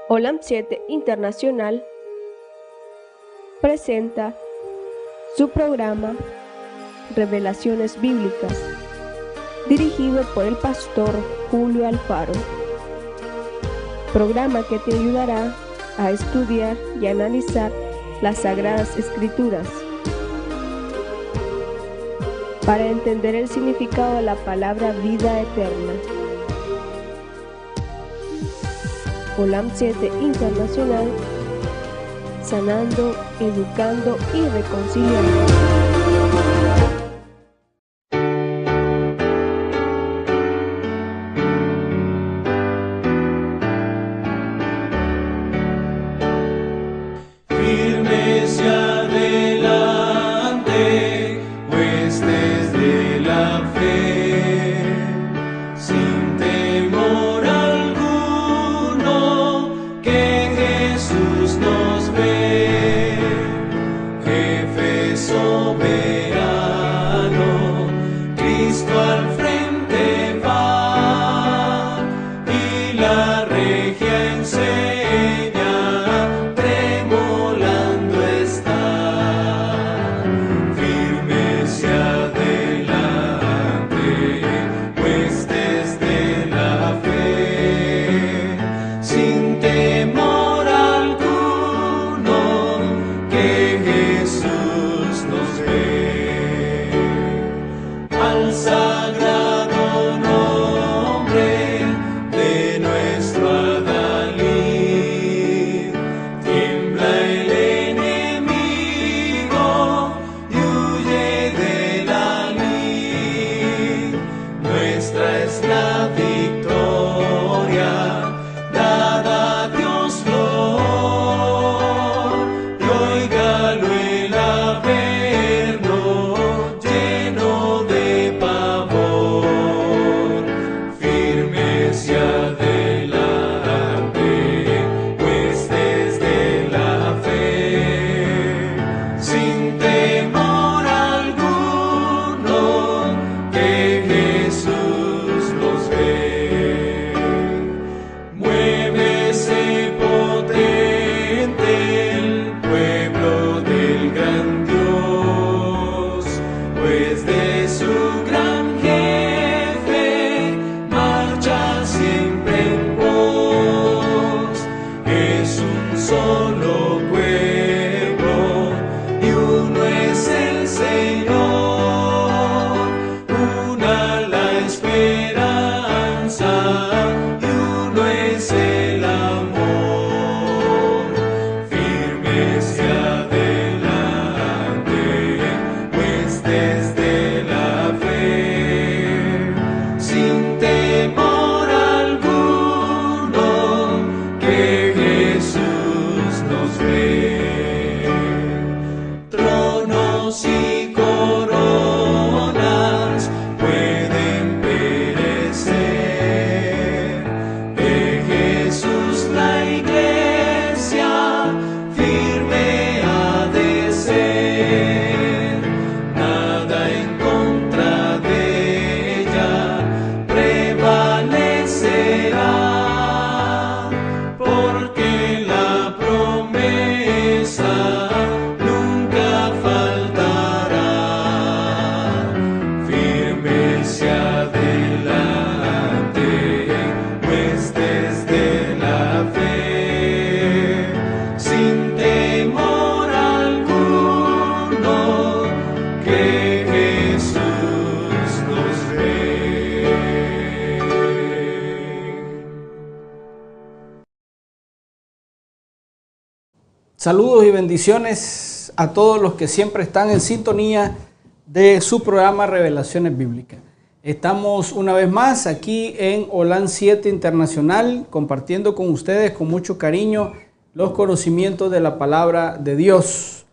Olam 7 Internacional presenta su programa Revelaciones Bíblicas, dirigido por el pastor Julio Alfaro. Programa que te ayudará a estudiar y analizar las Sagradas Escrituras para entender el significado de la palabra vida eterna. Olam 7 Internacional, sanando, educando y reconciliando. Saludos y bendiciones a todos los que siempre están en sintonía de su programa Revelaciones Bíblicas. Estamos una vez más aquí en Olam 7 Internacional compartiendo con ustedes con mucho cariño los conocimientos de la palabra de Dios.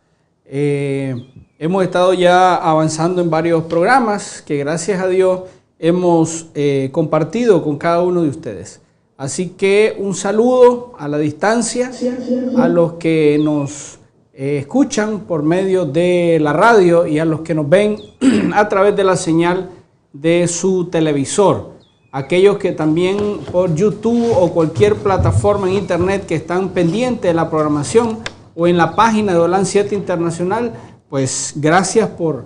Hemos estado ya avanzando en varios programas que gracias a Dios hemos compartido con cada uno de ustedes. Así que un saludo a la distancia a los que nos escuchan por medio de la radio y a los que nos ven a través de la señal de su televisor. aquellos que también por YouTube o cualquier plataforma en internet que están pendientes de la programación o en la página de Olan 7 Internacional, pues gracias por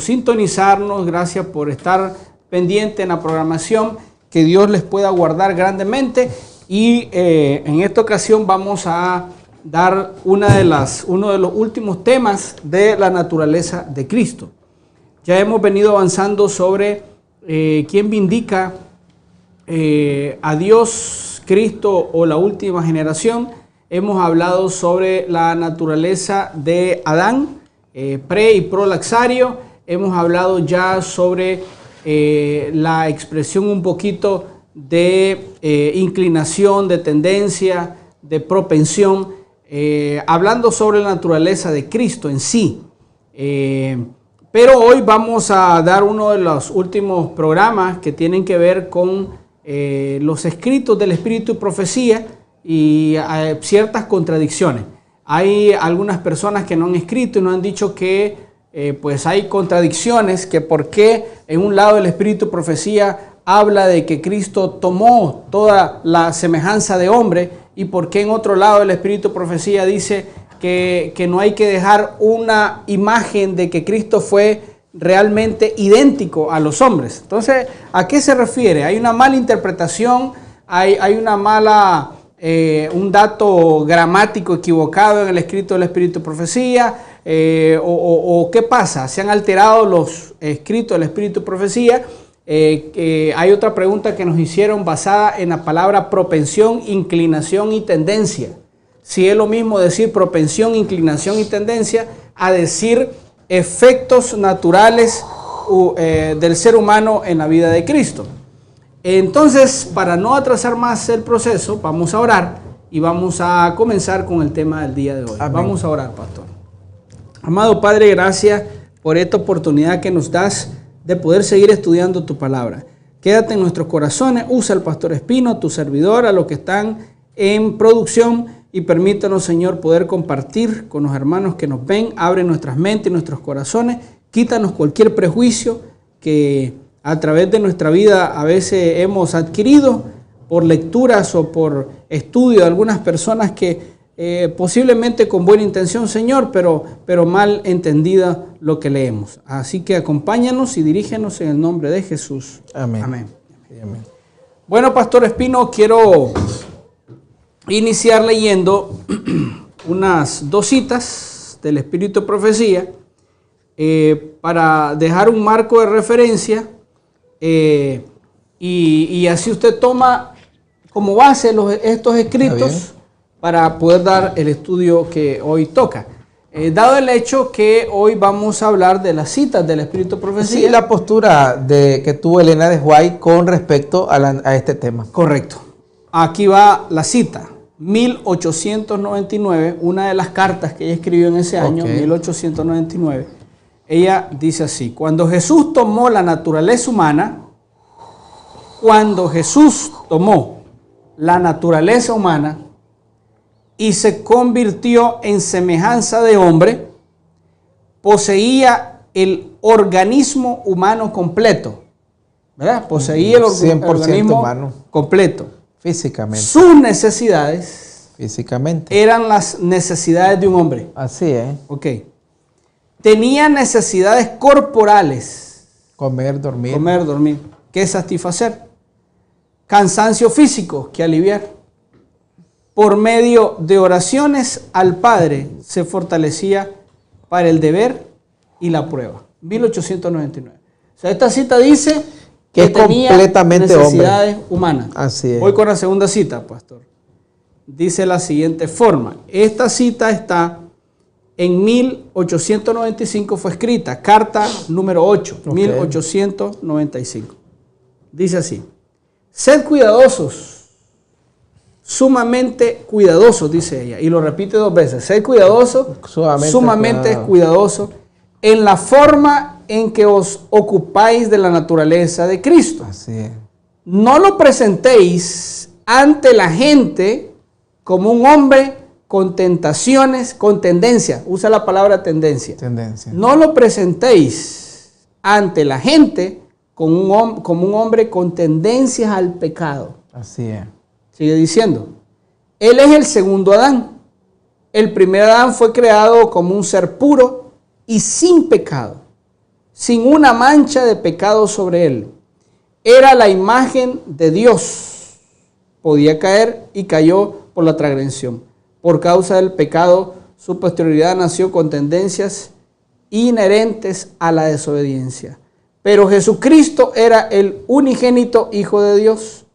sintonizarnos, gracias por estar pendiente en la programación, que Dios les pueda guardar grandemente. Y en esta ocasión vamos a dar uno de los últimos temas de la naturaleza de Cristo. Ya hemos venido avanzando sobre quién vindica a Dios, Cristo o la última generación. Hemos hablado sobre la naturaleza de Adán, pre y prolaxario. Hemos hablado ya sobre la expresión un poquito de inclinación, de tendencia, de propensión, hablando sobre la naturaleza de Cristo en sí. Pero hoy vamos a dar uno de los últimos programas que tienen que ver con los escritos del Espíritu y profecía y ciertas contradicciones. Hay algunas personas que no han escrito y nos han dicho que pues hay contradicciones, que por qué en un lado del Espíritu y profecía habla de que Cristo tomó toda la semejanza de hombre y por qué en otro lado del Espíritu y profecía dice que no hay que dejar una imagen de que Cristo fue realmente idéntico a los hombres. Entonces, ¿a qué se refiere? Hay una mala interpretación, hay una mala, un dato gramático equivocado en el escrito del Espíritu y profecía, o ¿qué pasa? ¿Se han alterado los escritos del Espíritu y profecía? Hay otra pregunta que nos hicieron basada en la palabra propensión, inclinación y tendencia. Si es lo mismo decir propensión, inclinación y tendencia a decir efectos naturales del ser humano en la vida de Cristo. Entonces, para no atrasar más el proceso, vamos a orar y vamos a comenzar con el tema del día de hoy. Amén. Vamos a orar, pastor. Amado Padre, gracias por esta oportunidad que nos das de poder seguir estudiando tu palabra. Quédate en nuestros corazones, usa al pastor Espino, tu servidor, a los que están en producción, y permítanos, Señor, poder compartir con los hermanos que nos ven. Abre nuestras mentes y nuestros corazones, quítanos cualquier prejuicio que a través de nuestra vida a veces hemos adquirido por lecturas o por estudio de algunas personas que posiblemente con buena intención, Señor, pero mal entendida lo que leemos. Así que acompáñanos y dirígenos en el nombre de Jesús. Amén. Amén. Amén. Bueno, pastor Espino, quiero iniciar leyendo unas dos citas del Espíritu de Profecía para dejar un marco de referencia y así usted toma como base estos escritos para poder dar el estudio que hoy toca. Dado el hecho que hoy vamos a hablar de las citas del Espíritu de Profecía. Sí, la postura que tuvo Elena de White con respecto a este tema. Correcto. Aquí va la cita. 1899, una de las cartas que ella escribió en ese año, 1899, ella dice así: cuando Jesús tomó la naturaleza humana, y se convirtió en semejanza de hombre, poseía el organismo humano completo, ¿verdad? Poseía el organismo humano completo. Físicamente. Sus necesidades físicamente eran las necesidades de un hombre. Así es. Ok. Tenía necesidades corporales. Comer, dormir. ¿Qué satisfacer? Cansancio físico, que aliviar. Por medio de oraciones al Padre se fortalecía para el deber y la prueba. 1899. O sea, esta cita dice que tenía completamente necesidades humanas. Así es. Voy con la segunda cita, pastor. Dice la siguiente forma. Esta cita está en 1895, fue escrita, carta número 8, 1895. Dice así: sed cuidadosos, sumamente cuidadosos, dice ella, y lo repite dos veces: sed cuidadosos, sumamente cuidadosos en la forma en que os ocupáis de la naturaleza de Cristo. Así es. No lo presentéis ante la gente como un hombre con tentaciones, con tendencia. Usa la palabra tendencia. Tendencia. No lo presentéis ante la gente como un hombre con tendencias al pecado. Así es. Sigue diciendo, Él es el segundo Adán. El primer Adán fue creado como un ser puro y sin pecado, sin una mancha de pecado sobre él. Era la imagen de Dios. Podía caer y cayó por la transgresión. Por causa del pecado, su posterioridad nació con tendencias inherentes a la desobediencia. Pero Jesucristo era el unigénito Hijo de Dios.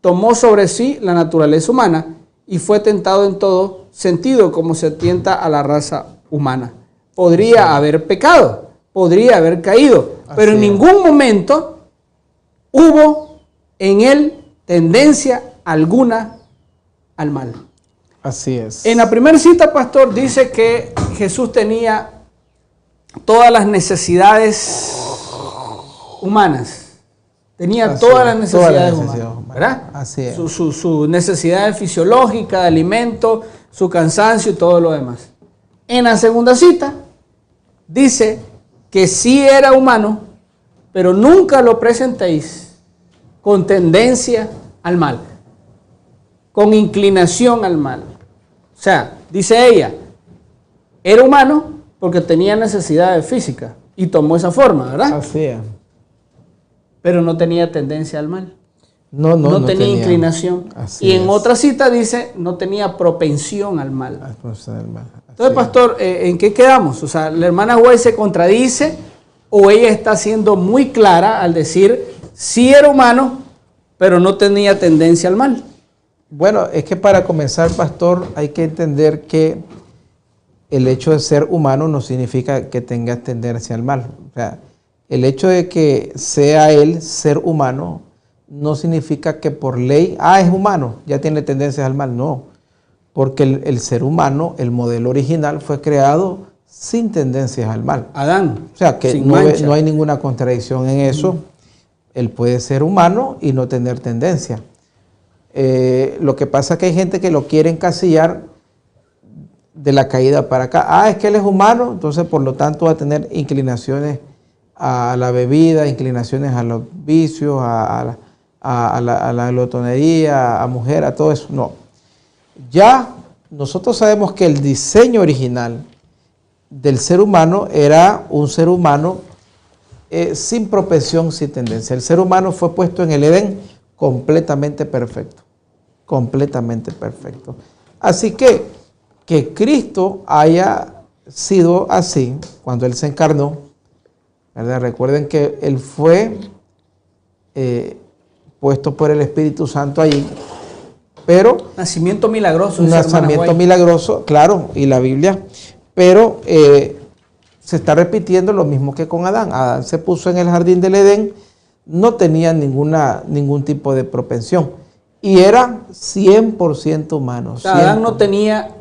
Tomó sobre sí la naturaleza humana y fue tentado en todo sentido como se tienta a la raza humana. Podría haber pecado, podría haber caído, pero en ningún momento hubo en él tendencia alguna al mal. Así es. En la primera cita, pastor, dice que Jesús tenía todas las necesidades humanas. Tenía todas las necesidades humanas, ¿verdad? Así es. Su necesidad fisiológica, de alimento, su cansancio y todo lo demás. En la segunda cita, dice que sí era humano, pero nunca lo presentéis con tendencia al mal, con inclinación al mal. O sea, dice ella, era humano porque tenía necesidades físicas y tomó esa forma, ¿verdad? Así es. Pero no tenía tendencia al mal. No tenía inclinación. Así y en es. otra cita dice, no tenía propensión al mal. Entonces, Así pastor, ¿en qué quedamos? O sea, ¿la hermana White se contradice o ella está siendo muy clara al decir, sí era humano, pero no tenía tendencia al mal? Bueno, es que para comenzar, pastor, hay que entender que el hecho de ser humano no significa que tenga tendencia al mal. O sea, el hecho de que sea él ser humano no significa que por ley, es humano, ya tiene tendencias al mal. No, porque el ser humano, el modelo original, fue creado sin tendencias al mal. Adán. O sea, que no hay ninguna contradicción en eso. Él puede ser humano y no tener tendencia. Lo que pasa es que hay gente que lo quiere encasillar de la caída para acá. Es que él es humano, entonces por lo tanto va a tener inclinaciones a la bebida, inclinaciones a los vicios, a la glotonería, a mujer, a todo eso. No. Ya nosotros sabemos que el diseño original del ser humano era un ser humano sin propensión, sin tendencia. El ser humano fue puesto en el Edén completamente perfecto. Completamente perfecto. Así que Cristo haya sido así cuando Él se encarnó, ¿verdad? Recuerden que Él fue puesto por el Espíritu Santo allí, pero... Nacimiento milagroso. Nacimiento milagroso, claro, y la Biblia, pero se está repitiendo lo mismo que con Adán. Adán se puso en el jardín del Edén, no tenía ningún tipo de propensión y era 100% humano. O sea, Adán no tenía,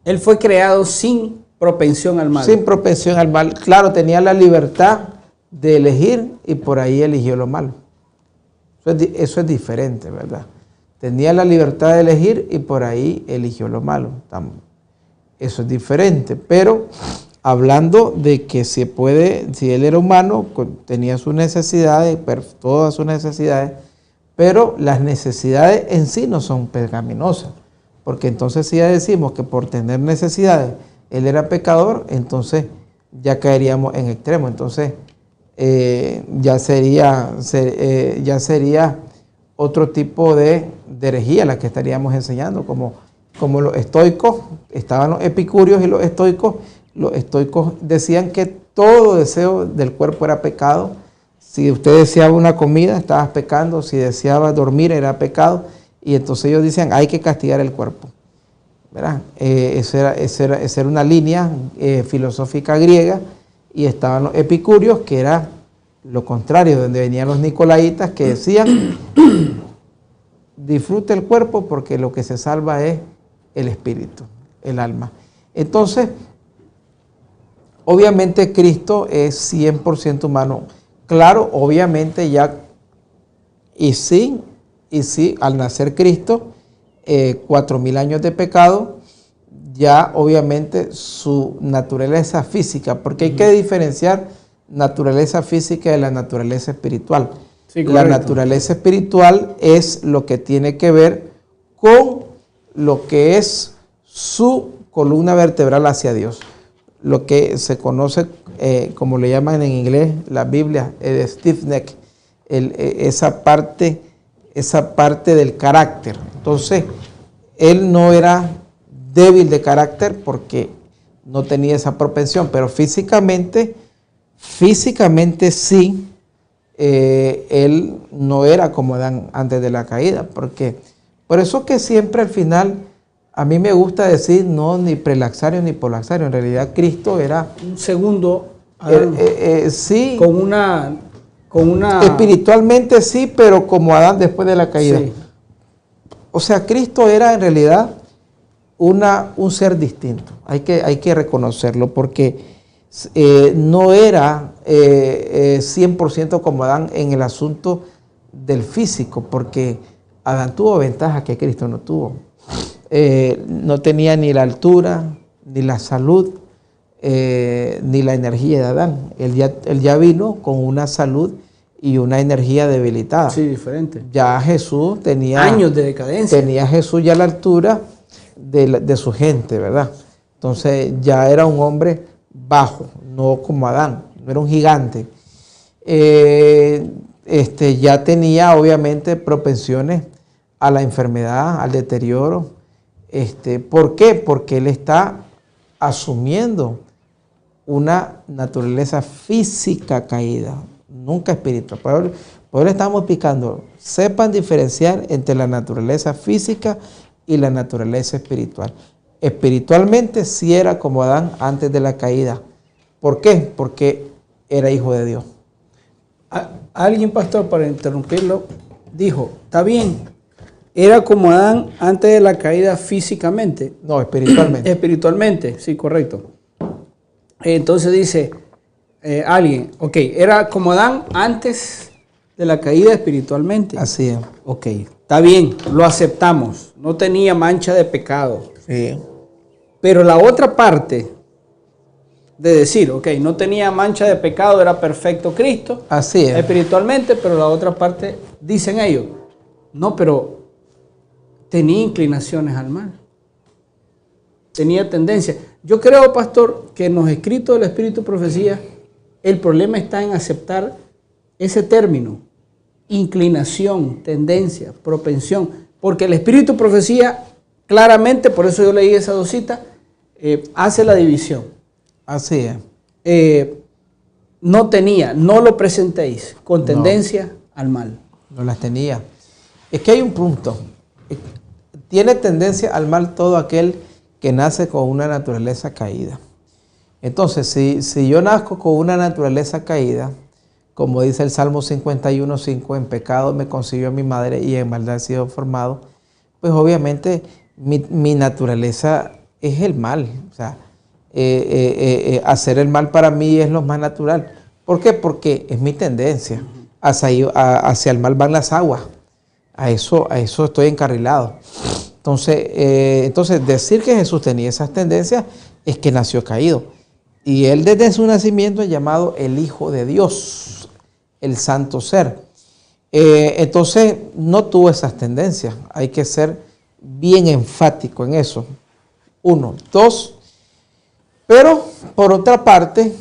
él fue creado sin propensión al mal. Sin propensión al mal, claro, tenía la libertad de elegir y por ahí eligió lo malo. Eso es diferente, ¿verdad? Tenía la libertad de elegir y por ahí eligió lo malo. Eso es diferente, pero hablando de que si él era humano, tenía sus necesidades, todas sus necesidades, pero las necesidades en sí no son pecaminosas, porque entonces si ya decimos que por tener necesidades él era pecador, entonces ya caeríamos en extremo, entonces ya sería otro tipo de herejía la que estaríamos enseñando, como los estoicos, estaban los epicúreos y los estoicos decían que todo deseo del cuerpo era pecado. Si usted deseaba una comida, estabas pecando. Si deseaba dormir, era pecado. Y entonces ellos decían, hay que castigar el cuerpo, ¿verdad? Esa era una línea filosófica griega. Y estaban los epicúreos, que era lo contrario, donde venían los nicolaitas, que decían, disfrute el cuerpo porque lo que se salva es el espíritu, el alma. Entonces, obviamente Cristo es 100% humano. Claro, obviamente y sí, al nacer Cristo, 4.000 años de pecado, ya obviamente su naturaleza física, porque hay que diferenciar naturaleza física y la naturaleza espiritual. Sí, la naturaleza espiritual es lo que tiene que ver con lo que es su columna vertebral hacia Dios. Lo que se conoce, como le llaman en inglés, la Biblia, el stiff neck, esa parte del carácter. Entonces, él no era débil de carácter porque no tenía esa propensión, pero físicamente sí, él no era como Adán antes de la caída, porque por eso que siempre al final a mí me gusta decir no ni prelaxario ni polaxario. En realidad Cristo era un segundo sí, con una espiritualmente sí, pero como Adán después de la caída. Sí. O sea, Cristo era en realidad un ser distinto. Hay que reconocerlo, porque no era 100% como Adán en el asunto del físico, porque Adán tuvo ventajas que Cristo no tuvo. No tenía ni la altura, ni la salud, ni la energía de Adán. Él ya vino con una salud y una energía debilitada. Sí, diferente. Ya Jesús tenía años de decadencia. Tenía Jesús ya la altura de su gente, ¿verdad? Entonces ya era un hombre bajo, no como Adán, no era un gigante. Ya tenía obviamente propensiones a la enfermedad, al deterioro. ¿Por qué? Porque él está asumiendo una naturaleza física caída, nunca espiritual. Por eso le estamos explicando, sepan diferenciar entre la naturaleza física y la naturaleza espiritual. Espiritualmente sí era como Adán antes de la caída. ¿Por qué? Porque era hijo de Dios. Alguien, pastor, para interrumpirlo, dijo, está bien, era como Adán antes de la caída físicamente. No, espiritualmente. Espiritualmente, sí, correcto. Entonces dice alguien, ok, era como Adán antes de la caída espiritualmente. Así es. Ok, está bien, lo aceptamos. No tenía mancha de pecado. Sí. Pero la otra parte de decir, ok, no tenía mancha de pecado, era perfecto Cristo. Así es. Espiritualmente, pero la otra parte, dicen ellos, no, pero tenía inclinaciones al mal. Tenía tendencia. Yo creo, pastor, que en los escritos del Espíritu de Profecía, el problema está en aceptar ese término, inclinación, tendencia, propensión, porque el Espíritu de Profecía claramente, por eso yo leí esa dosita, hace la división. Así es. No lo presentéis con tendencia al mal. No las tenía. Es que hay un punto. Tiene tendencia al mal todo aquel que nace con una naturaleza caída. Entonces, si yo nazco con una naturaleza caída, como dice el Salmo 51:5, en pecado me concibió mi madre y en maldad he sido formado, pues obviamente mi naturaleza es el mal. O sea, hacer el mal para mí es lo más natural. ¿Por qué? Porque es mi tendencia. Hacia el mal van las aguas. A eso estoy encarrilado. Entonces, decir que Jesús tenía esas tendencias es que nació caído. Y él desde su nacimiento es llamado el Hijo de Dios, el Santo Ser. Entonces, no tuvo esas tendencias. Hay que ser bien enfático en eso. 1. 2. Pero, por otra parte,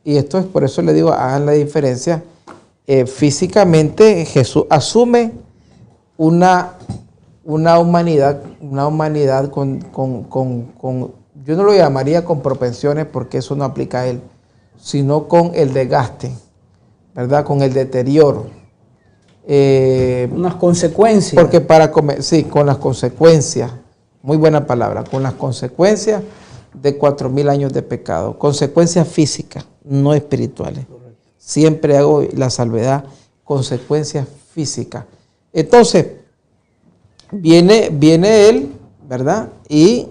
y esto es por eso le digo, hagan la diferencia, físicamente Jesús asume una humanidad con, yo no lo llamaría con propensiones porque eso no aplica a él, sino con el desgaste, ¿verdad? Con el deterioro. Unas consecuencias. Porque con las consecuencias, muy buena palabra, con las consecuencias de 4,000 años de pecado, consecuencias físicas, no espirituales. Correcto. Siempre hago la salvedad, consecuencias físicas. Entonces, viene él, ¿verdad? Y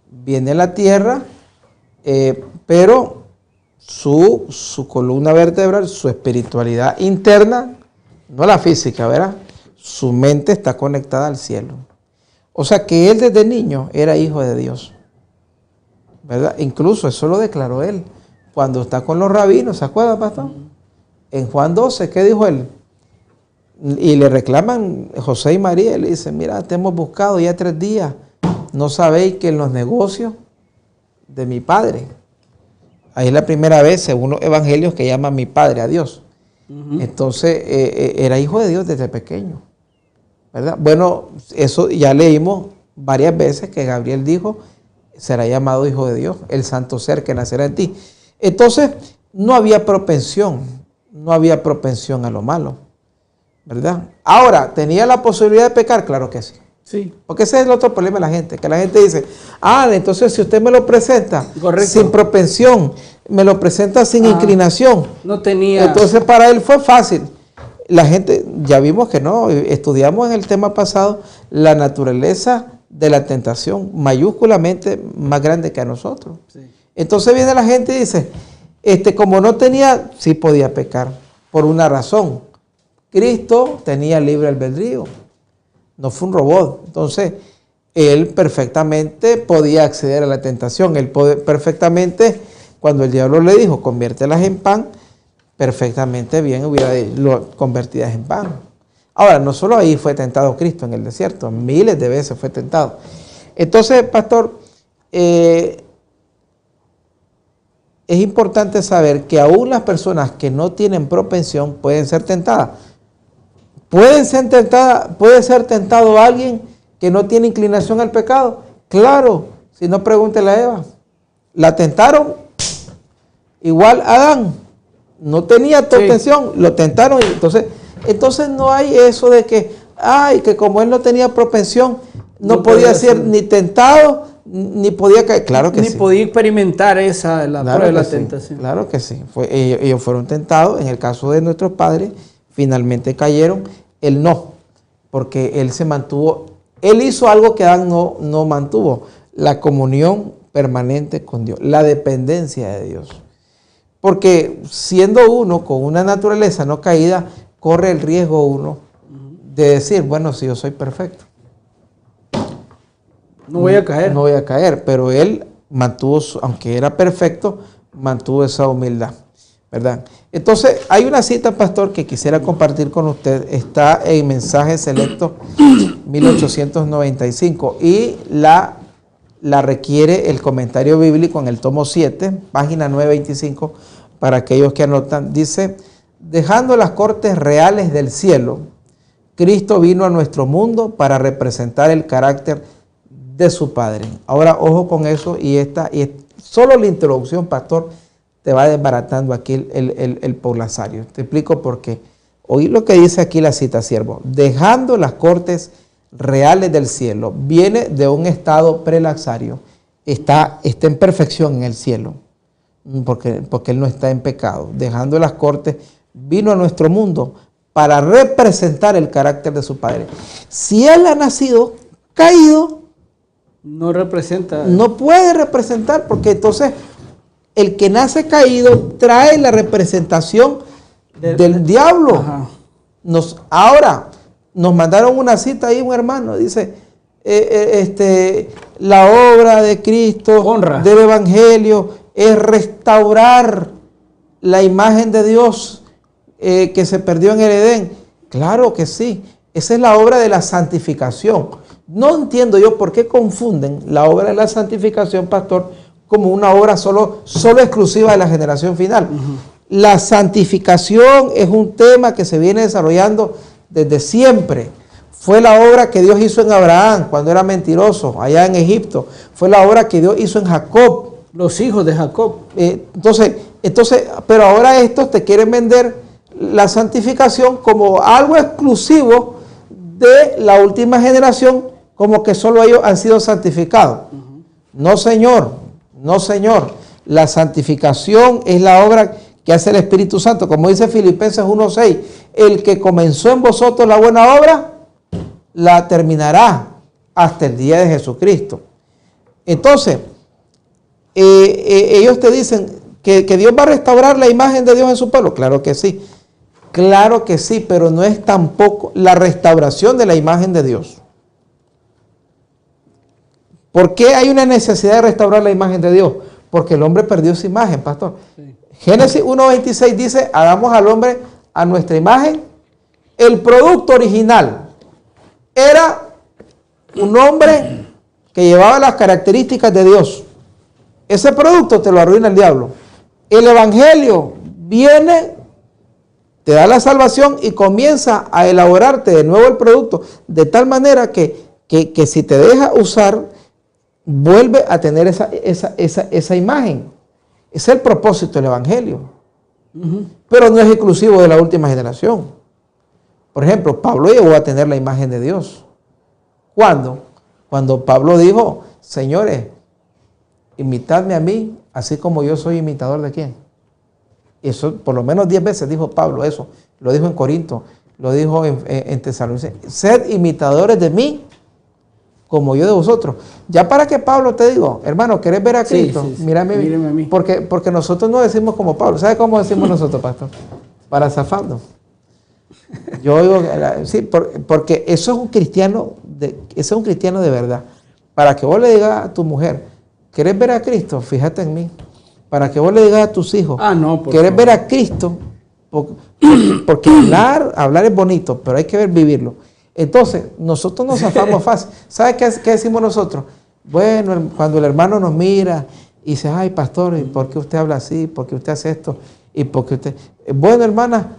viene la tierra, pero su columna vertebral, su espiritualidad interna, no la física, ¿verdad? Su mente está conectada al cielo. O sea que él desde niño era hijo de Dios, ¿verdad? Incluso eso lo declaró él, cuando está con los rabinos, ¿se acuerda, pastor? En Juan 12, ¿qué dijo él? Y le reclaman José y María, y le dicen, mira, te hemos buscado ya 3 días, ¿no sabéis que en los negocios de mi Padre? Ahí es la primera vez, según los evangelios, que llama mi Padre a Dios. Entonces, era hijo de Dios desde pequeño, ¿verdad? Bueno, eso ya leímos varias veces que Gabriel dijo, será llamado hijo de Dios, el santo ser que nacerá en ti. Entonces, no había propensión a lo malo, ¿verdad? Ahora, ¿tenía la posibilidad de pecar? Claro que sí. Sí. Porque ese es el otro problema de la gente, que la gente dice, entonces si usted me lo presenta sin propensión, me lo presenta sin inclinación. No tenía. Entonces para él fue fácil. La gente, ya vimos que no, estudiamos en el tema pasado la naturaleza de la tentación mayúsculamente más grande que a nosotros. Sí. Entonces viene la gente y dice, como no tenía, sí podía pecar, por una razón. Cristo tenía libre albedrío. No fue un robot. Entonces, él perfectamente podía acceder a la tentación. Él perfectamente, cuando el diablo le dijo, conviértelas en pan, perfectamente bien hubiera convertidas en pan. Ahora, no solo ahí fue tentado Cristo en el desierto, miles de veces fue tentado. Entonces, pastor, es importante saber que aún las personas que no tienen propensión pueden ser tentadas. ¿Puede ser tentado alguien que no tiene inclinación al pecado? Claro, si no, pregúntele a Eva. La tentaron, igual Adán, no tenía propensión, lo tentaron. Entonces no hay eso de que como él no tenía propensión, no podía ser ni tentado, ni podía caer. Claro que sí. Ni podía experimentar la prueba de la tentación. Claro que sí. Ellos fueron tentados. En el caso de nuestros padres, finalmente cayeron. Él no, porque él se mantuvo. Él hizo algo que Adán no mantuvo: la comunión permanente con Dios, la dependencia de Dios. Porque siendo uno con una naturaleza no caída, corre el riesgo uno de decir, bueno, si yo soy perfecto, no voy a caer. No voy a caer, pero él mantuvo, aunque era perfecto, mantuvo esa humildad, ¿verdad? Entonces, hay una cita, pastor, que quisiera compartir con usted. Está en Mensajes Selectos 1895 y la requiere el comentario bíblico en el tomo 7, página 925, para aquellos que anotan. Dice, dejando las cortes reales del cielo, Cristo vino a nuestro mundo para representar el carácter de su Padre. Ahora, ojo con eso, y solo la introducción, pastor, te va desbaratando aquí el poblazario. Te explico por qué. Oí lo que dice aquí la cita, siervo. Dejando las cortes reales del cielo, viene de un estado prelaxario. Está en perfección en el cielo, porque él no está en pecado. Dejando las cortes, vino a nuestro mundo para representar el carácter de su Padre. Si él ha nacido caído, no representa. No puede representar, porque entonces el que nace caído trae la representación del diablo. Ahora, nos mandaron una cita ahí, un hermano, dice, la obra de Cristo, del Evangelio, es restaurar la imagen de Dios que se perdió en el Edén. Claro que sí, esa es la obra de la santificación. No entiendo yo por qué confunden la obra de la santificación, pastor, como una obra solo exclusiva de la generación final. La santificación es un tema que se viene desarrollando desde siempre. Fue la obra que Dios hizo en Abraham cuando era mentiroso, allá en Egipto. Fue la obra que Dios hizo en Jacob. Los hijos de Jacob. Entonces, pero ahora estos te quieren vender la santificación como algo exclusivo de la última generación, como que solo ellos han sido santificados. No, señor. No, señor. La santificación es la obra que hace el Espíritu Santo. Como dice Filipenses 1:6, el que comenzó en vosotros la buena obra, la terminará hasta el día de Jesucristo. Entonces, ellos te dicen que Dios va a restaurar la imagen de Dios en su pueblo. Claro que sí. Claro que sí, pero no es tampoco la restauración de la imagen de Dios. ¿Por qué hay una necesidad de restaurar la imagen de Dios? porque el hombre perdió su imagen, pastor. Sí. Génesis 1:26 dice, hagamos al hombre a nuestra imagen. El producto original era un hombre que llevaba las características de Dios. Ese producto te lo arruina el diablo. El evangelio viene, te da la salvación y comienza a elaborarte de nuevo el producto de tal manera que si te deja usar, vuelve a tener esa imagen. Ese es el propósito del evangelio. Pero no es exclusivo de la última generación. Por ejemplo, Pablo llegó a tener la imagen de Dios. ¿Cuándo? Cuando Pablo dijo, señores, imitadme a mí, así como yo soy imitador de quién. Eso por lo menos 10 veces dijo Pablo eso. Lo dijo en Corinto, lo dijo en Tesalonicenses. Sed imitadores de mí, como yo de vosotros. Ya para que Pablo te digo, hermano, ¿querés ver a Cristo? Sí. Mírame a mí. Porque nosotros no decimos como Pablo. ¿Sabe cómo decimos nosotros, pastor? Para zafarnos. Yo digo, sí, porque eso es un cristiano, eso es un cristiano de verdad. Para que vos le digas a tu mujer, ¿querés ver a Cristo? Fíjate en mí. Para que vos le digas a tus hijos, ¿querés ver a Cristo? Porque hablar es bonito, pero hay que vivirlo. Entonces, nosotros nos zafamos fácil. ¿Sabes qué decimos nosotros? Bueno, cuando el hermano nos mira y dice, ay, pastor, ¿y por qué usted habla así? ¿Por qué usted hace esto? ¿Y por qué usted...? Bueno, hermana,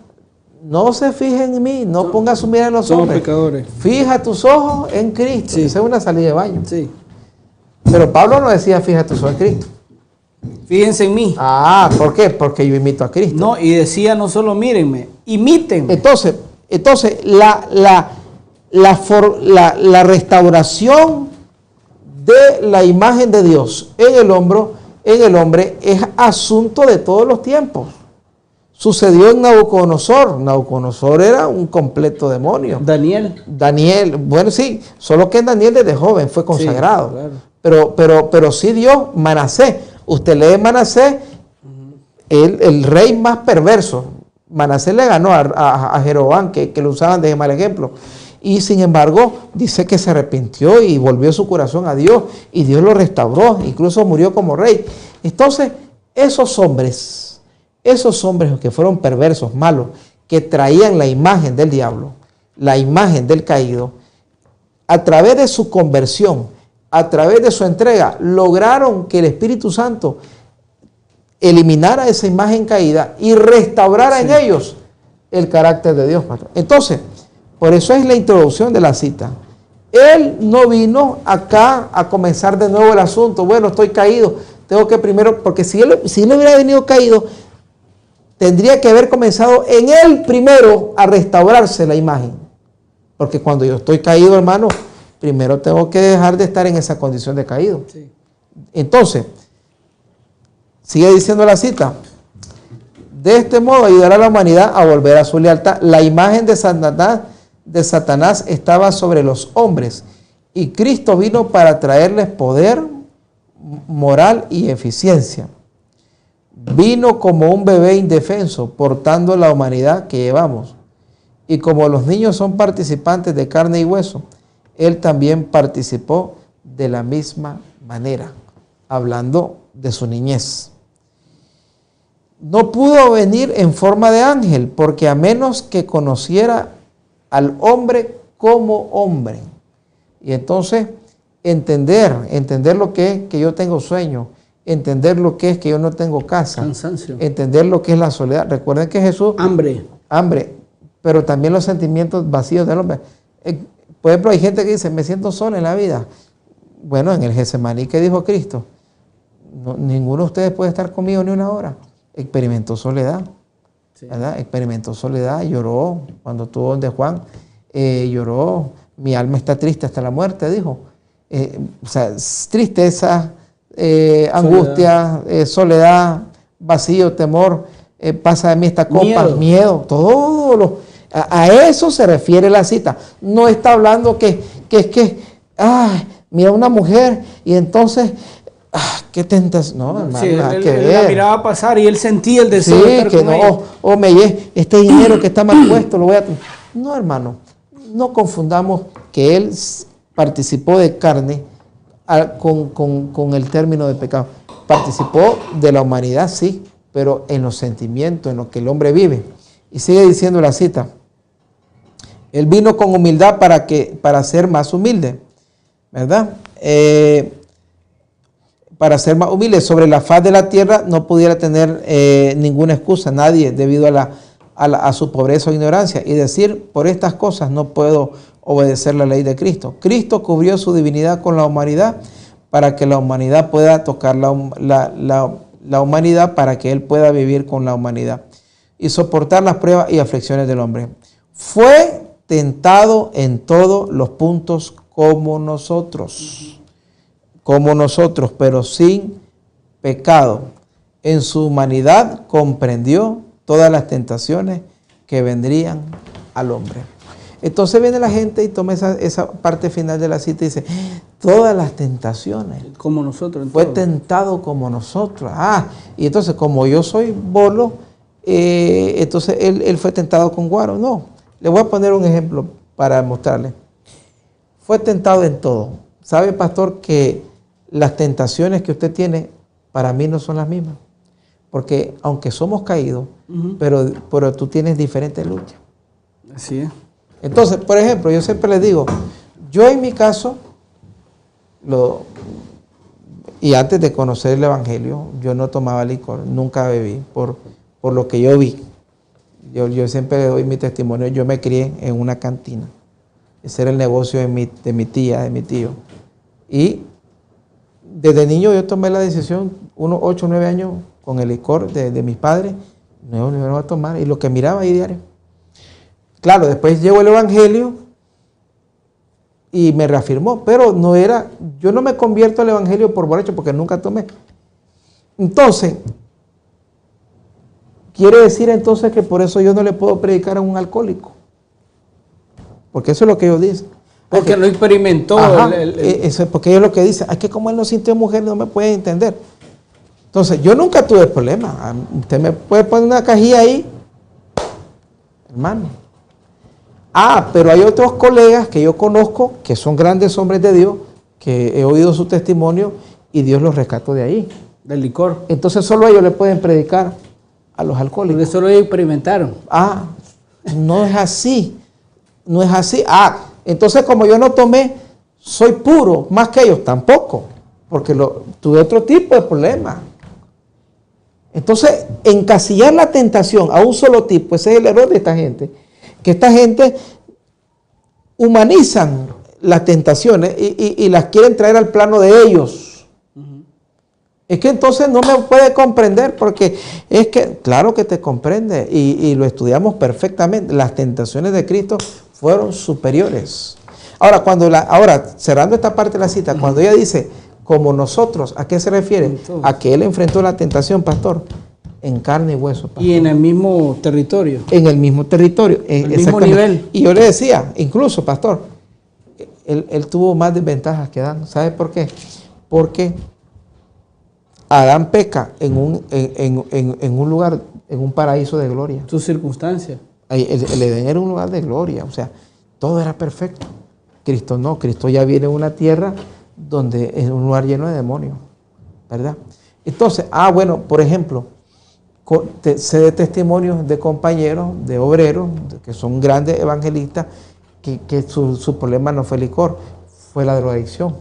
no se fije en mí, no ponga su mirada en los hombres. Pecadores. Fija tus ojos en Cristo. Sí. Esa es una salida de baño. Sí. Pero Pablo no decía, fija tus ojos en Cristo. Fíjense en mí. Ah, ¿por qué? Porque yo imito a Cristo. No, y decía no solo mírenme, imítenme. Entonces la restauración de la imagen de Dios en el hombre es asunto de todos los tiempos. Sucedió en Nabucodonosor. Nabucodonosor era un completo demonio. Daniel, bueno, sí, solo que Daniel desde joven fue consagrado. Sí, claro. Pero sí Dios, Manasés. Usted lee Manasés, el rey más perverso. Manasés le ganó a Jeroboam, que lo usaban de mal ejemplo. Y sin embargo, dice que se arrepintió y volvió su corazón a Dios. Y Dios lo restauró, incluso murió como rey. Entonces, esos hombres que fueron perversos, malos, que traían la imagen del diablo, la imagen del caído, a través de su conversión, a través de su entrega, lograron que el Espíritu Santo eliminara esa imagen caída y restaurara en ellos el carácter de Dios. Entonces, por eso es la introducción de la cita. Él no vino acá a comenzar de nuevo el asunto. Bueno, estoy caído, tengo que primero, porque si él hubiera venido caído, tendría que haber comenzado en él primero a restaurarse la imagen. Porque cuando yo estoy caído, hermano, primero tengo que dejar de estar en esa condición de caído. Sí. Entonces, sigue diciendo la cita. De este modo ayudará a la humanidad a volver a su lealtad. La imagen de Satanás estaba sobre los hombres y Cristo vino para traerles poder moral y eficiencia. Vino como un bebé indefenso, portando la humanidad que llevamos. Y como los niños son participantes de carne y hueso, Él también participó de la misma manera, hablando de su niñez. No pudo venir en forma de ángel, porque a menos que conociera al hombre como hombre. Y entonces, entender lo que es que yo tengo sueño, entender lo que es que yo no tengo casa, cansancio, entender lo que es la soledad. Recuerden que Jesús... Hambre, pero también los sentimientos vacíos del hombre. Por ejemplo, hay gente que dice, me siento solo en la vida. Bueno, en el Getsemaní, ¿qué dijo Cristo? No, ninguno de ustedes puede estar conmigo ni una hora. Experimentó soledad, ¿verdad? Experimentó soledad, lloró cuando estuvo donde Juan, lloró, mi alma está triste hasta la muerte, dijo. O sea, tristeza, angustia, soledad, vacío, temor, pasa de mí esta copa, miedo, todo a eso se refiere la cita. No está hablando que mira una mujer y entonces, qué tentación. No, hermano, sí, él la miraba pasar y él sentía el deseo de estar con ella. Este dinero que está mal puesto, lo voy a... No, hermano, no confundamos que él participó de carne con el término de pecado. participó de la humanidad, sí, pero en los sentimientos, en lo que el hombre vive. Y sigue diciendo la cita. Él vino con humildad para ser más humilde, ¿verdad? Para ser más humilde. Sobre la faz de la tierra no pudiera tener ninguna excusa, nadie, debido a su pobreza o ignorancia, y decir, por estas cosas no puedo obedecer la ley de Cristo. Cristo cubrió su divinidad con la humanidad para que la humanidad pueda tocar la humanidad, para que Él pueda vivir con la humanidad y soportar las pruebas y aflicciones del hombre. Fue tentado en todos los puntos como nosotros, pero sin pecado. En su humanidad comprendió todas las tentaciones que vendrían al hombre. Entonces viene la gente y toma esa parte final de la cita y dice, todas las tentaciones. Como nosotros. Fue tentado como nosotros. Y entonces como yo soy bolo, entonces él fue tentado con guaro. No. Le voy a poner un ejemplo para mostrarle. Fue tentado en todo. ¿Sabe, pastor, que las tentaciones que usted tiene para mí no son las mismas? Porque aunque somos caídos, pero tú tienes diferentes luchas. Así es. Entonces, por ejemplo, yo siempre les digo, yo en mi caso, y antes de conocer el Evangelio, yo no tomaba licor, nunca bebí, por lo que yo vi. Yo siempre le doy mi testimonio. Yo me crié en una cantina. Ese era el negocio de mi tía, de mi tío. Y desde niño yo tomé la decisión, unos 8 o 9 años, con el licor de mis padres, no lo iba a tomar. Y lo que miraba ahí diario. Claro, después llegó el Evangelio y me reafirmó. Pero yo no me convierto al Evangelio por borracho porque nunca tomé. Entonces, quiere decir entonces que por eso yo no le puedo predicar a un alcohólico. Porque eso es lo que ellos dicen. Porque no experimentó. Eso es porque ellos lo que dicen, es que como él no sintió mujer, no me puede entender. Entonces, yo nunca tuve problema. Usted me puede poner una cajilla ahí, hermano. Pero hay otros colegas que yo conozco, que son grandes hombres de Dios, que he oído su testimonio y Dios los rescató de ahí. Del licor. Entonces, solo ellos le pueden predicar a los alcohólicos. Porque solo ellos experimentaron. No es así. No es así. Entonces como yo no tomé, soy puro, más que ellos, tampoco. Porque tuve otro tipo de problema. Entonces, encasillar la tentación a un solo tipo, ese es el error de esta gente. Que esta gente humanizan las tentaciones y las quieren traer al plano de ellos. Es que entonces no me puede comprender, porque es que, claro que te comprende, y lo estudiamos perfectamente. Las tentaciones de Cristo fueron superiores. Ahora, cerrando esta parte de la cita, cuando ella dice, como nosotros, ¿a qué se refiere? Entonces, a que Él enfrentó la tentación, pastor, en carne y hueso, pastor. Y en el mismo territorio. En el mismo territorio. En el mismo nivel. Y yo le decía, incluso, pastor, él tuvo más desventajas que Adán. ¿Sabe por qué? Porque Adán peca en un lugar, en un paraíso de gloria. Sus circunstancias. El Edén era un lugar de gloria, o sea, todo era perfecto. Cristo no, Cristo ya viene a una tierra donde es un lugar lleno de demonios, ¿verdad? Entonces, bueno, por ejemplo, sé de testimonios de compañeros, de obreros, que son grandes evangelistas, que su problema no fue el licor, fue la drogadicción.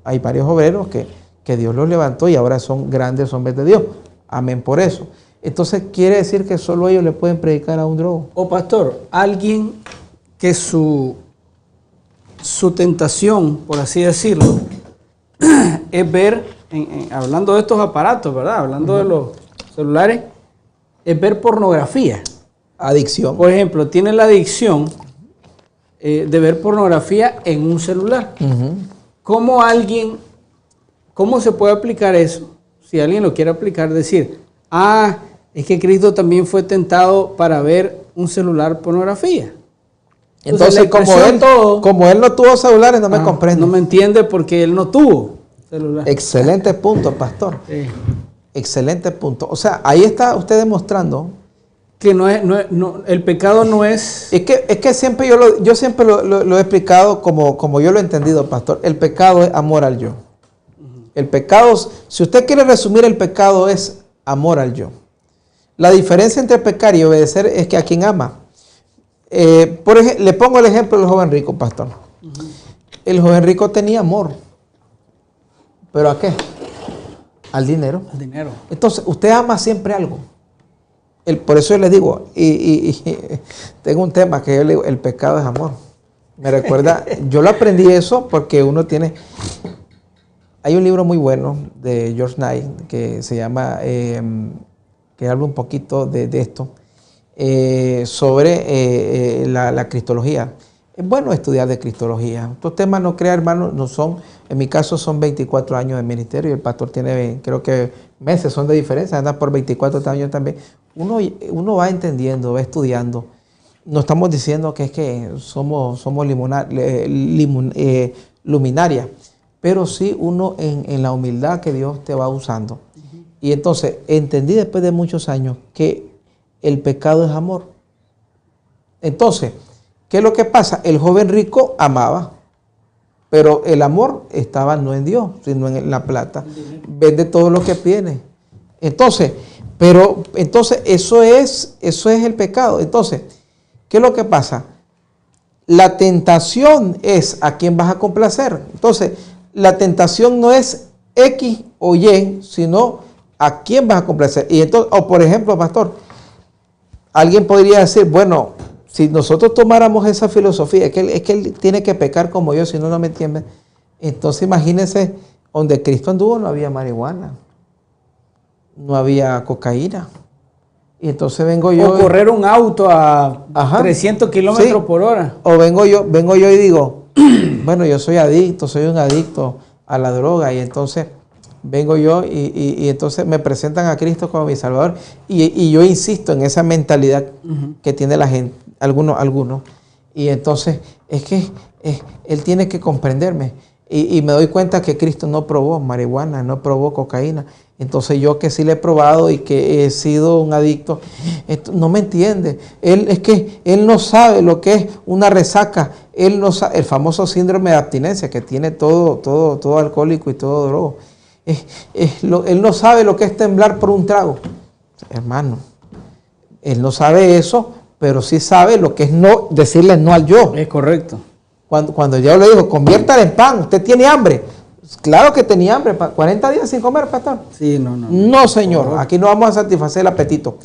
Hay varios obreros que Dios los levantó y ahora son grandes hombres de Dios. Amén por eso. Entonces quiere decir que solo ellos le pueden predicar a un drogo. Pastor, alguien que su tentación, por así decirlo, es ver, hablando de estos aparatos, ¿verdad? Hablando de los celulares, es ver pornografía. Adicción. Por ejemplo, tiene la adicción de ver pornografía en un celular. ¿Cómo se puede aplicar eso? Si alguien lo quiere aplicar, decir, es que Cristo también fue tentado para ver un celular pornografía. Entonces como él no tuvo celulares, no me comprende. No me entiende porque él no tuvo celular. Excelente punto, pastor. Sí. Excelente punto. O sea, ahí está usted demostrando que el pecado no es... Es que siempre yo siempre lo he explicado como yo lo he entendido, pastor. El pecado es amor al yo. El pecado, si usted quiere resumir, el pecado es amor al yo. La diferencia entre pecar y obedecer es que a quien ama. Por ejemplo, le pongo el ejemplo del joven rico, pastor. El joven rico tenía amor. ¿Pero a qué? Al dinero. Al dinero. Entonces, usted ama siempre algo. Por eso yo le digo, y tengo un tema que yo le digo, el pecado es amor. Me recuerda, yo lo aprendí eso porque uno tiene... Hay un libro muy bueno de George Knight que se llama, que habla un poquito de esto, sobre la cristología. Es bueno estudiar de cristología. Estos temas, no crea, hermano, no son, en mi caso son 24 años de ministerio y el pastor tiene, creo que meses son de diferencia, anda por 24 años también. Uno va entendiendo, va estudiando. No estamos diciendo que es que somos luminarias, pero sí uno en la humildad que Dios te va usando. Y entonces entendí después de muchos años que el pecado es amor. Entonces, ¿qué es lo que pasa? El joven rico amaba, pero el amor estaba no en Dios, sino en la plata. Vende todo lo que tiene. Entonces, eso es el pecado. Entonces, ¿qué es lo que pasa? La tentación es a quién vas a complacer. Entonces, la tentación no es X o Y, sino a quién vas a complacer. Y entonces, o por ejemplo, pastor, alguien podría decir, bueno, si nosotros tomáramos esa filosofía, es que él tiene que pecar como yo, si no, no me entiende. Entonces, imagínense, donde Cristo anduvo no había marihuana, no había cocaína. Y entonces vengo yo. O correr un auto a 300 kilómetros por hora. O vengo yo y digo, bueno, yo soy un adicto a la droga. Y entonces vengo yo y entonces me presentan a Cristo como mi Salvador. Y yo insisto en esa mentalidad que tiene la gente, algunos. Y entonces es que Él tiene que comprenderme. Y me doy cuenta que Cristo no probó marihuana, no probó cocaína. Entonces yo que sí le he probado y que he sido un adicto, no me entiende. Él no sabe lo que es una resaca. Él no sabe, el famoso síndrome de abstinencia que tiene todo alcohólico y todo drogo. Él no sabe lo que es temblar por un trago. Hermano, él no sabe eso, pero sí sabe lo que es no decirle no al yo. Es correcto. Cuando el diablo le dijo, conviértala en pan, usted tiene hambre. Claro que tenía hambre, 40 días sin comer, pastor. Sí, no. No, señor, aquí no vamos a satisfacer el apetito.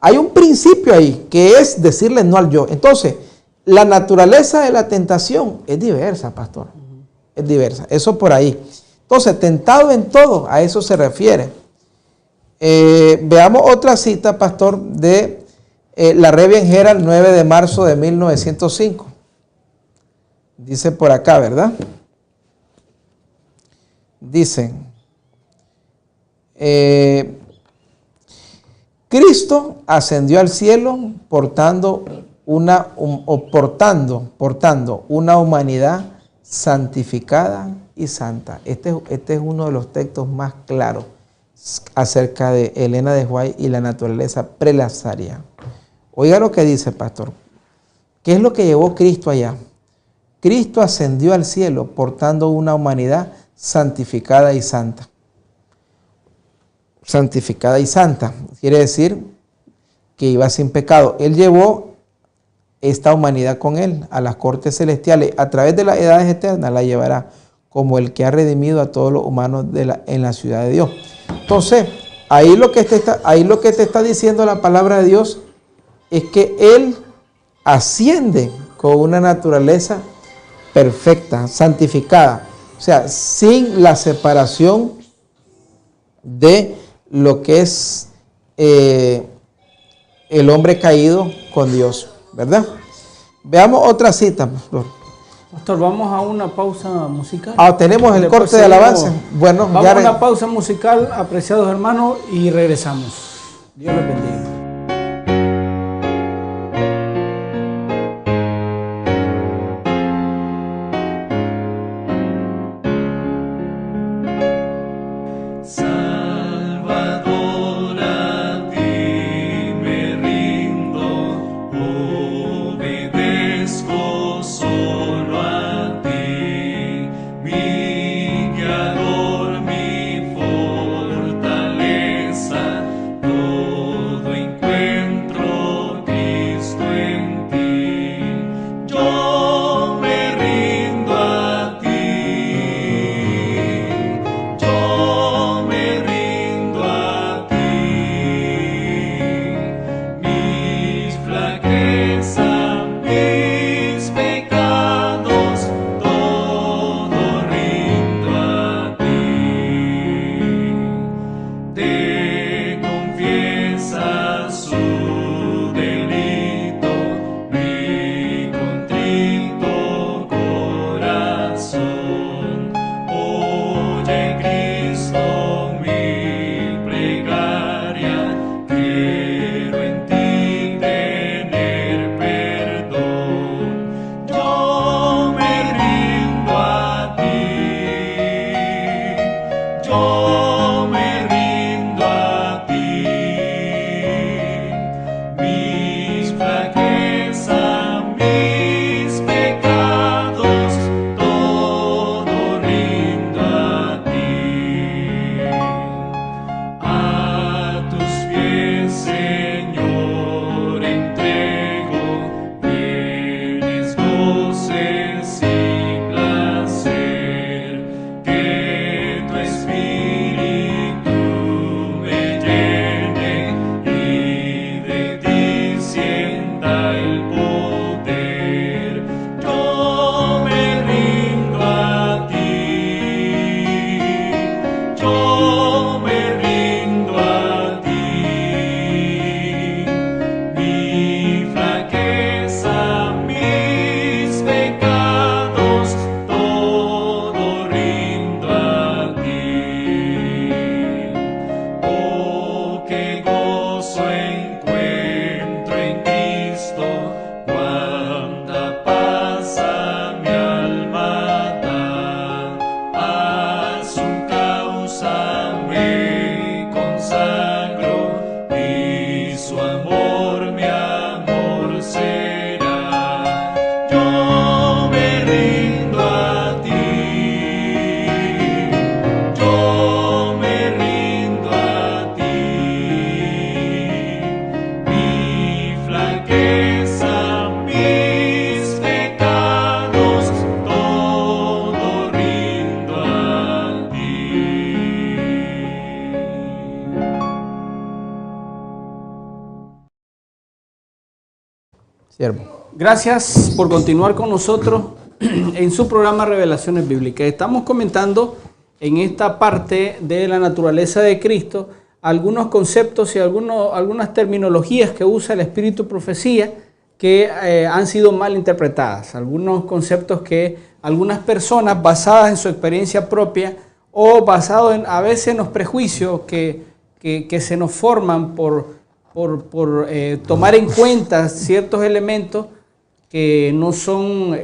Hay un principio ahí, que es decirle no al yo. Entonces, la naturaleza de la tentación es diversa, pastor. Es diversa, eso por ahí. Entonces, tentado en todo, a eso se refiere. Veamos otra cita, pastor, de la Revian Herald, 9 de marzo de 1905. Dice por acá, ¿verdad? Dice, Cristo ascendió al cielo portando una humanidad santificada y santa. Este es uno de los textos más claros acerca de Elena de White y la naturaleza prelazaria. Oiga lo que dice, pastor. ¿Qué es lo que llevó Cristo allá? Cristo ascendió al cielo portando una humanidad santificada y santa. Santificada y santa. Quiere decir que iba sin pecado. Él llevó esta humanidad con él a las cortes celestiales. A través de las edades eternas la llevará como el que ha redimido a todos los humanos en la ciudad de Dios. Entonces, ahí lo que te está diciendo la palabra de Dios es que Él asciende con una naturaleza perfecta, santificada. O sea, sin la separación de lo que es el hombre caído con Dios, ¿verdad? Veamos otra cita, pastor. Pastor, vamos a una pausa musical. Tenemos el corte de alabanza. Bueno, vamos a una pausa musical, apreciados hermanos, y regresamos. Dios les bendiga. Solo a ti, mi guiador, mi Siervo. Gracias por continuar con nosotros en su programa Revelaciones Bíblicas. Estamos comentando en esta parte de la naturaleza de Cristo algunos conceptos y algunas terminologías que usa el Espíritu Profecía que han sido mal interpretadas. Algunos conceptos que algunas personas, basadas en su experiencia propia o basados a veces en los prejuicios que se nos forman por tomar en cuenta ciertos elementos que no son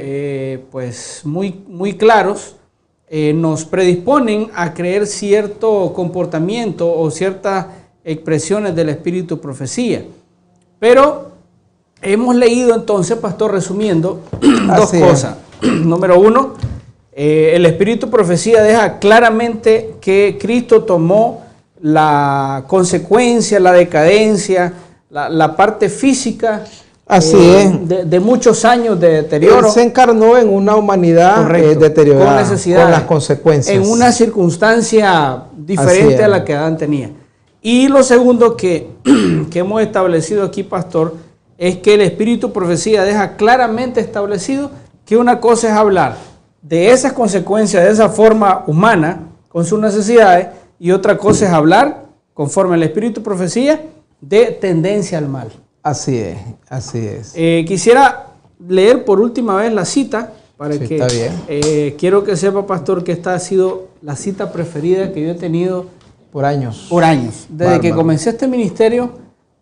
pues muy claros, nos predisponen a creer cierto comportamiento o ciertas expresiones del Espíritu Profecía. Pero hemos leído entonces, pastor, resumiendo, dos cosas. Número uno, el Espíritu Profecía deja claramente que Cristo tomó la consecuencia, la decadencia, la parte física de muchos años de deterioro. Él se encarnó en una humanidad deteriorada, con necesidades, con las consecuencias. En una circunstancia diferente a la que Adán tenía. Y lo segundo que hemos establecido aquí, pastor, es que el Espíritu Profecía deja claramente establecido que una cosa es hablar de esas consecuencias de esa forma humana, con sus necesidades, y otra cosa es hablar, conforme al Espíritu Profecía, de tendencia al mal. Así es, así es. Quisiera leer por última vez la cita, para que está bien. Quiero que sepa, pastor, que esta ha sido la cita preferida que yo he tenido por años. Por años. Desde que comencé este ministerio,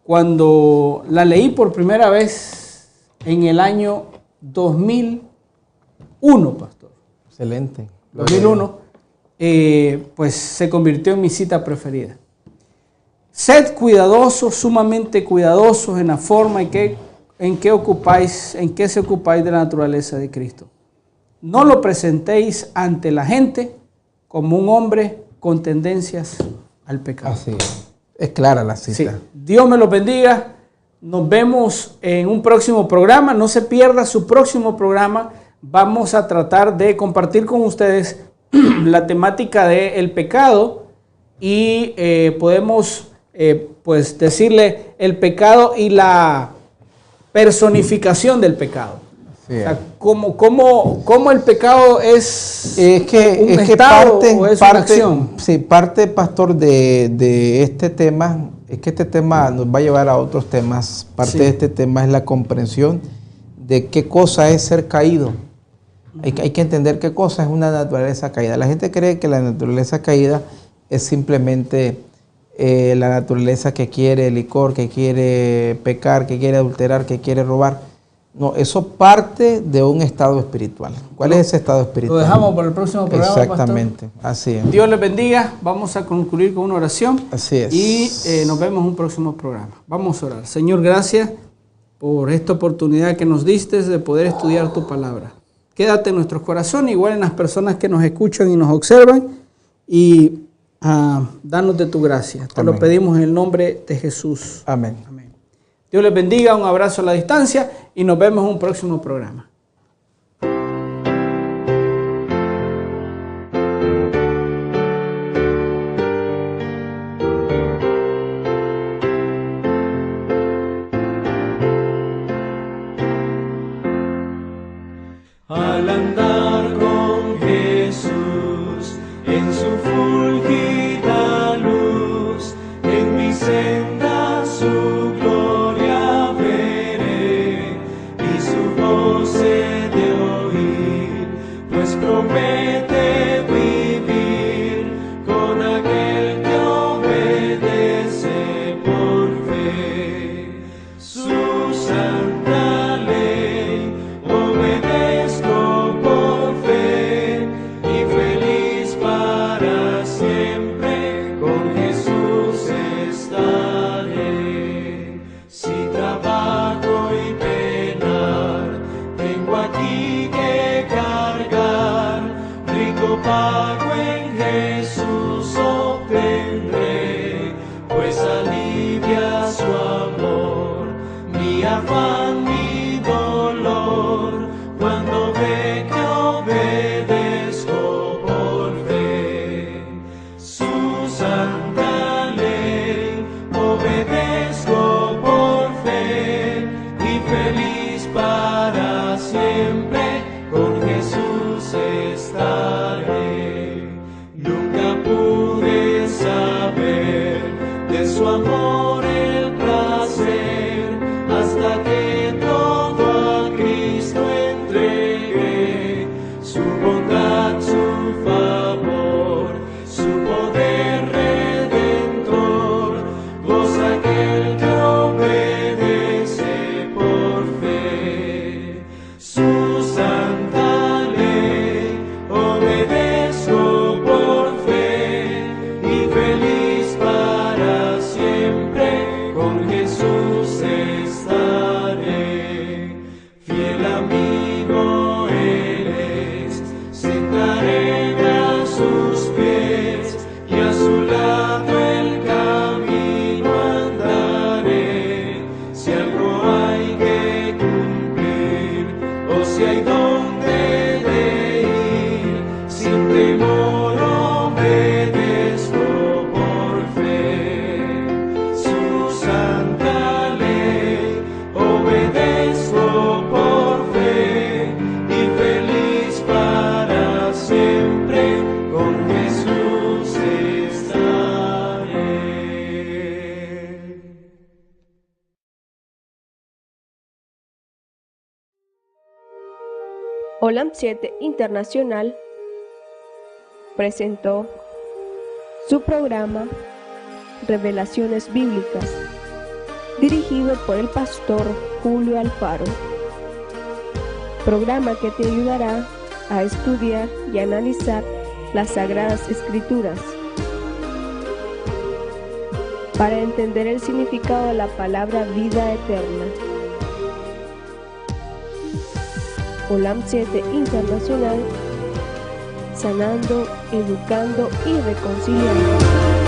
cuando la leí por primera vez en el año 2001, pastor. Excelente. 2001, pues se convirtió en mi cita preferida. Sed cuidadosos, sumamente cuidadosos en la forma en que se ocupáis de la naturaleza de Cristo. No lo presentéis ante la gente como un hombre con tendencias al pecado. Así es clara la cita. Sí. Dios me los bendiga. Nos vemos en un próximo programa. No se pierda su próximo programa. Vamos a tratar de compartir con ustedes la temática del pecado y podemos pues decirle el pecado y la personificación del pecado. Sí. O sea, ¿cómo el pecado es un estado o es una acción? Sí, parte, pastor, de este tema, es que este tema nos va a llevar a otros temas. Parte de este tema es la comprensión de qué cosa es ser caído. Hay que entender qué cosa es una naturaleza caída. La gente cree que la naturaleza caída es simplemente la naturaleza que quiere licor, que quiere pecar, que quiere adulterar, que quiere robar. No, eso parte de un estado espiritual. ¿Cuál es ese estado espiritual? Lo dejamos para el próximo programa, exactamente, pastor. Así es. Dios les bendiga. Vamos a concluir con una oración. Así es. Y nos vemos en un próximo programa. Vamos a orar. Señor, gracias por esta oportunidad que nos diste de poder estudiar tu palabra. Quédate en nuestros corazones, igual en las personas que nos escuchan y nos observan, y danos de tu gracia. Te lo pedimos en el nombre de Jesús. Amén. Amén. Dios les bendiga, un abrazo a la distancia y nos vemos en un próximo programa. Al andar con Jesús en su fulgida luz, en mi senda su gloria veré y su voz he de oír, pues promete vivir con aquel que obedece por fe. Su santa ley obedezco por fe y feliz para siempre con Jesús estaré. Si trabajo y penar, tengo aquí que cargar, rico pago en Jesús obtendré, pues alivia su amor, mi afán, mi dolor, cuando ve que obedezco por fe. Su santa ley obedezco por fe y feliz Olam 7 Internacional presentó su programa Revelaciones Bíblicas, dirigido por el pastor Julio Alfaro. Programa que te ayudará a estudiar y analizar las Sagradas Escrituras para entender el significado de la palabra vida eterna. Olam 7 Internacional, sanando, educando y reconciliando.